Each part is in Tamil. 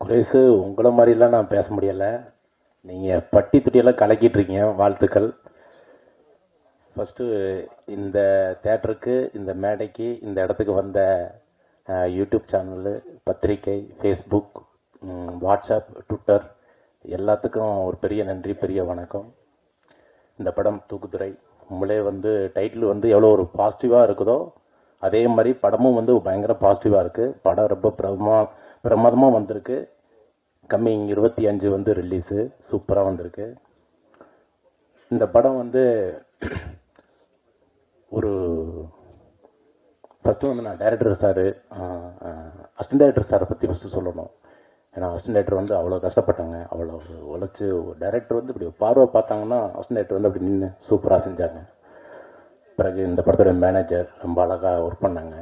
சுரேஷு உங்களை மாதிரிலாம் நான் பேச முடியலை. நீங்கள் பட்டி துட்டியெல்லாம் கலக்கிட்டுருக்கீங்க. வாழ்த்துக்கள். ஃபஸ்ட்டு இந்த தேட்டருக்கு, இந்த மேடைக்கு, இந்த இடத்துக்கு வந்த யூடியூப் சேனலு, பத்திரிக்கை, ஃபேஸ்புக், வாட்ஸ்அப், ட்விட்டர் எல்லாத்துக்கும் ஒரு பெரிய நன்றி, பெரிய வணக்கம். இந்த படம் தூக்குதுறை. உங்களே டைட்டில் எவ்வளோ ஒரு பாசிட்டிவாக இருக்குதோ அதே மாதிரி படமும் பயங்கர பாசிட்டிவாக இருக்குது. படம் ரொம்ப பிரமாதமாக வந்திருக்கு. Coming 25 release. சூப்பராக வந்திருக்கு. இந்த படம் ஒரு ஃபஸ்ட்டு நான் டைரக்டர் சார், அசிஸ்டன்ட் டைரக்டர் சாரை பற்றி ஃபஸ்ட்டு சொல்லணும். ஏன்னா அசிஸ்டன்ட் டைரக்டர் அவ்வளோ கஷ்டப்பட்டாங்க, அவ்வளோ உழைச்சி. டைரக்டர் இப்படி பார்வை பார்த்தாங்கன்னா அசிஸ்டன்ட் டைரக்டர் அப்படி நின்று சூப்பராக செஞ்சாங்க. பிறகு இந்த படத்தோட மேனேஜர் ரொம்ப அழகாக ஒர்க் பண்ணாங்க.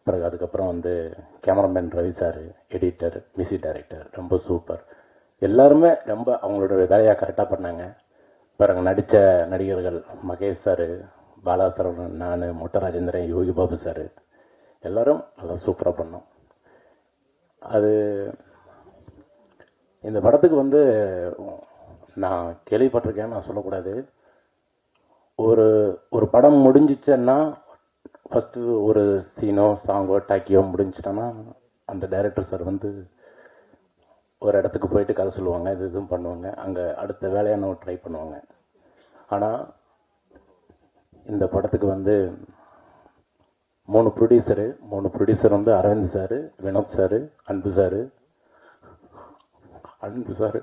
பிறகு அதுக்கப்புறம் cameraman Ravi sir, editor, music director ரொம்ப சூப்பர். எல்லாருமே ரொம்ப அவங்களோட வேலையாக கரெக்டாக பண்ணாங்க. பிறகு நடித்த நடிகர்கள் மகேஷ் சார், பாலா சரவணன், நான், மொட்டை ராஜேந்திரன், யோகி பாபு சார் எல்லோரும் நல்லா சூப்பராக பண்ணோம். அது இந்த படத்துக்கு நான் கேள்விப்பட்டிருக்கேன், நான் சொல்லக்கூடாது. ஒரு படம் முடிஞ்சிச்சேன்னா ஃபஸ்ட்டு ஒரு சீனோ சாங்கோ டாக்கியோ முடிஞ்சிட்டோன்னா அந்த டைரக்டர் சார் ஒரு இடத்துக்கு போயிட்டு கதை சொல்லுவாங்க, இதுவும் பண்ணுவாங்க. அங்கே அடுத்த வேலையை நம்ம ட்ரை பண்ணுவாங்க. ஆனால் இந்த படத்துக்கு 3 producer Aravind sir, Vinod sir, Anbu sir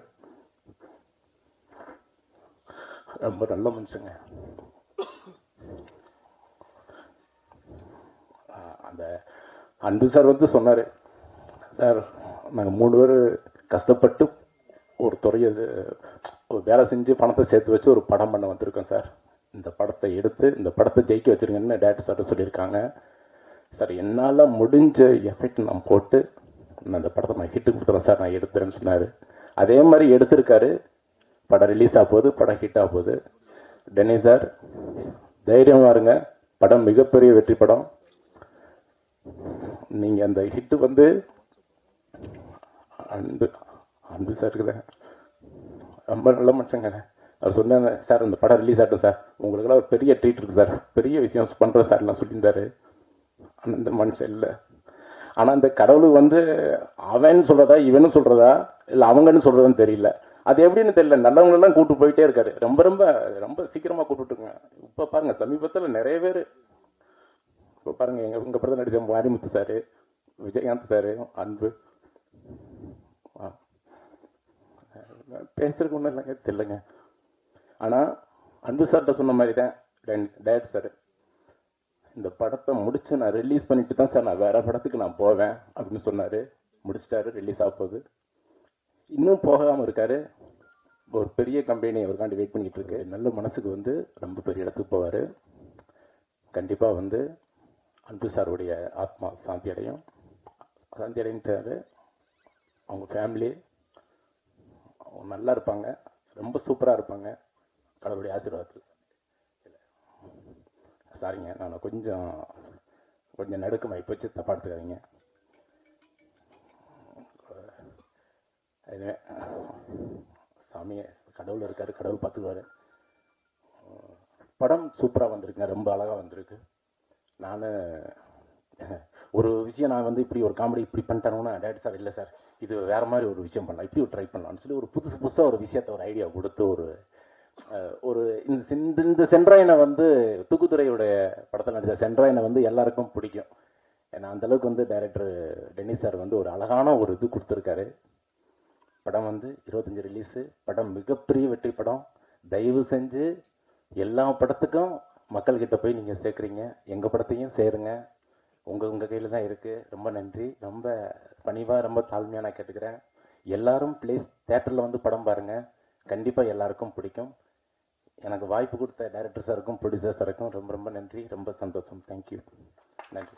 ரொம்ப நல்ல மனுஷங்க. அந்த அன்பு சார் சொன்னார், சார் நாங்கள் 3 பேர் கஷ்டப்பட்டு ஒரு துறையை ஒரு வேலை செஞ்சு பணத்தை சேர்த்து வச்சு ஒரு படம் பண்ண வந்திருக்கோம் சார். இந்த படத்தை எடுத்து இந்த படத்தை ஜெயிக்க வச்சுருங்கன்னு டேரக்டர் சார் சொல்லியிருக்காங்க. சார் என்னால் முடிஞ்ச எஃபெக்ட் நான் போட்டு அந்த படத்தை நான் ஹிட்டு கொடுத்துறேன் சார், நான் எடுத்துறேன்னு சொன்னார். அதே மாதிரி எடுத்திருக்காரு. படம் ரிலீஸ் ஆக போகுது, படம் ஹிட் ஆக போகுது. டென்னி சார் தைரியமாக இருங்க, படம் மிகப்பெரிய வெற்றி படம். நீங்கள் அந்த ஹிட்டு அன்பு சாருக்கு தான் ரொம்ப நல்ல மனுஷங்க. அவர் சொன்னாங்க, சார் இந்த படம் ரிலீஸ் ஆகட்டும் சார், உங்களுக்கெல்லாம் ஒரு பெரிய ட்ரீட் இருக்குது சார், பெரிய விஷயம் பண்ணுறேன் சார்லாம் சொல்லியிருந்தாரு. ஆனால் இந்த மனுஷன் இல்லை. ஆனால் இந்த கடவுள் அவன்னு சொல்கிறதா இவனு சொல்கிறதா இல்லை அவங்கன்னு சொல்கிறதுன்னு தெரியல. அது எப்படின்னு தெரியல. நல்லவங்களெல்லாம் கூப்பிட்டு போயிட்டே இருக்காரு. ரொம்ப ரொம்ப ரொம்ப சீக்கிரமாக கூப்பிட்டுருங்க. இப்போ பாருங்கள், சமீபத்தில் நிறைய பேர் இப்போ பாருங்கள், எங்கள் படத்தில் நடித்த மாரிமுத்து சார், விஜயகாந்த் சார், அன்பு பேசுறதுக்கு ஒன்றும் இல்லைங்க, தெரியலங்க. ஆனால் அன்பு சார்கிட்ட சொன்ன மாதிரி தான் டைரக்டர் சார், இந்த படத்தை முடிச்சு நான் ரிலீஸ் பண்ணிட்டு தான் சார் நான் வேறு படத்துக்கு நான் போவேன் அப்படின்னு சொன்னார். முடிச்சிட்டாரு, ரிலீஸ் ஆக போகுது. இன்னும் போகாமல் இருக்காரு. ஒரு பெரிய கம்பெனி அவருக்காண்டி வெயிட் பண்ணிக்கிட்டு இருக்கு. நல்ல மனசுக்கு ரொம்ப பெரிய இடத்துக்கு போவார். கண்டிப்பாக அன்பு சாருடைய ஆத்மா சாந்தி அடைஞ்சிட்டாரு. அவங்க ஃபேமிலி நல்லா இருப்பாங்க, ரொம்ப சூப்பராக இருப்பாங்க, கடவுளுடைய ஆசீர்வாதத்தில். சாரிங்க, நான் கொஞ்சம் நடுக்கமாக இப்போ வச்சு தப்பாக எடுத்துக்காதீங்க. அதுவே சாமியை கடவுள் இருக்கார், கடவுள் பார்த்துக்குவார். படம் சூப்பராக வந்திருக்குங்க, ரொம்ப அழகாக வந்திருக்கு. நான் ஒரு விஷயம் நான் இப்படி ஒரு காமெடி இப்படி பண்ணிட்டேன்னா டேரக்டர் சார் இல்லை சார், இது வேறு மாதிரி ஒரு விஷயம் பண்ணலாம், இப்படி ஒரு ட்ரை பண்ணலாம்னு சொல்லி ஒரு புதுசாக ஒரு விஷயத்தை ஒரு ஐடியா கொடுத்து ஒரு இந்த சென்ட்ராயனை தூக்குத்துறையுடைய படத்தில் நடித்த சென்ட்ராயனை எல்லாருக்கும் பிடிக்கும். ஏன்னா அந்தளவுக்கு டைரக்டர் டென்னி சார் ஒரு அழகான ஒரு இது கொடுத்துருக்காரு. படம் 25 ரிலீஸு. படம் மிகப்பெரிய வெற்றி படம். தயவு செஞ்சு எல்லா படத்துக்கும் மக்கள்கிட்ட போய் நீங்கள் சேர்க்குறீங்க, எங்கள் படத்தையும் சேருங்க. உங்கள் கையில் தான் இருக்குது. ரொம்ப நன்றி. ரொம்ப பணிவாக ரொம்ப தாழ்மையாக நான் கேட்டுக்கிறேன். எல்லாரும் ப்ளீஸ் தேட்டரில் படம் பாருங்கள், கண்டிப்பாக எல்லாருக்கும் பிடிக்கும். எனக்கு வாய்ப்பு கொடுத்த டைரக்டர் சாருக்கும் ப்ரொடியூசர் சாருக்கும் ரொம்ப ரொம்ப நன்றி, ரொம்ப சந்தோஷம். தேங்க்யூ. நன்றி.